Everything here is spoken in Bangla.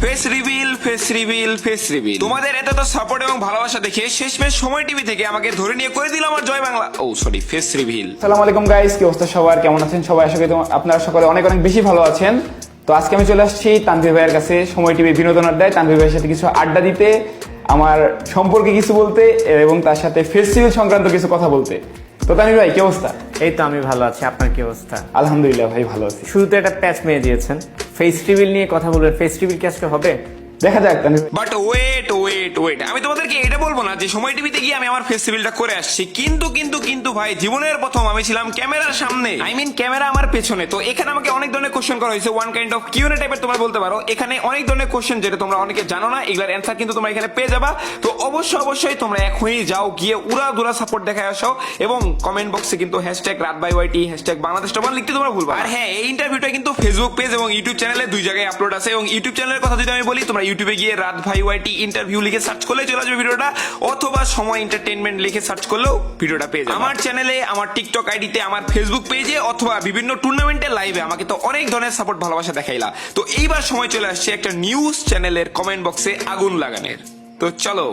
Face reveal, face reveal, face reveal. তোমাদের এত সাপোর্ট এবং ভালোবাসা দেখে শেষমেশ সময় টিভি থেকে আমাকে ধরে নিয়ে করে দিল আমার জয় বাংলা ফেস রিভিল। আসসালামু আলাইকুম গাইস, কি অবস্থা সবার, কেমন আছেন সবাই? আশা করি আপনারা সকলে অনেক অনেক বেশি ভালো আছেন। তো আজকে আমি চলে আসছি তানভীর ভাইয়ের কাছে, সময় টিভি বিনোদন আড্ডায় তানভীর ভাইয়ের সাথে কিছু আড্ডা দিতে, আমার সম্পর্কে কিছু বলতে এবং তার সাথে ফেস্টিভ্যাল সংক্রান্ত কিছু কথা বলতে। তো তানভীর ভাই কি অবস্থা? এই তো আমি ভালো আছি, আপনার কি অবস্থা? আলহামদুলিল্লাহ ভাই, ভালো আছি। শুরুতে একটা প্যাচ মেয়ে দিয়েছেন, ফেস্টিভ্যাল নিয়ে কথা বলবেন। ফেস্টিভ্যাল কি আজকে হবে? দেখা যাক তানভীর ভাই। বাট ওয়েট ওয়েট ওয়েট, আমি তোমাদেরকে এটা বলবো না যে সময় টিভিতে গিয়ে আমি আমার ফেস্টিভ্যালটা করে আসছি, কিন্তু কিন্তু কিন্তু ভাই জীবনের প্রথম আমি ছিলাম ক্যামেরার সামনে, ক্যামেরা আমার পেছনে। তো এখানে আমাকে অনেক ধরনের কোশ্চেন করা হয়েছে, ওয়ান কাইন্ড অফ কিউএনএ টাইপের তোমরা বলতে পারো। এখানে অনেক ধরনের কোশ্চেন যেটা তোমরা অনেকে জানো না, এগুলোর অ্যান্সার কিন্তু তোমরা এখানে পেয়ে যাবা। তো অবশ্যই তোমরা এখনই যাও, গিয়ে উড়া দুরা সাপোর্ট দেখায় আসো এবং কমেন্ট বক্সে কিন্তু হ্যাশট্যাগ রাত বাই ওয়াইটি, হ্যাশট্যাগ বাংলাদেশ টপার লিখতে তোমরা ভুলবা। আর হ্যাঁ, এই ইন্টারভিউটা কিন্তু ফেসবুক পেজ এবং ইউটিউব চ্যানেলে দুই জায়গায় আপলোড আছে। এবং ইউটিউব চ্যানেলের কথা যদি আমি বলি, তোমরা ইউটিউবে গিয়ে রাত ভাই ওয়াইটি ইন্টারভিউ লিখে সার্চ করলে চলে আসবে ভিডিওটা, অথবা সময় এন্টারটেইনমেন্ট লিখে সার্চ করলেও ভিডিওটা পেয়ে যাবে। আমার চ্যানেলে, আমার টিকটক আইডিতে, আমার ফেসবুক পেজে অথবা বিভিন্ন টুর্নামেন্টের লাইভে আমাকে তো অনেক ধরনের সাপোর্ট ভালোবাসা দেখাইলা। তো এইবার সময় চলে আসছে একটা নিউজ চ্যানেলের কমেন্ট বক্সে আগুন লাগানোর। তো চলো।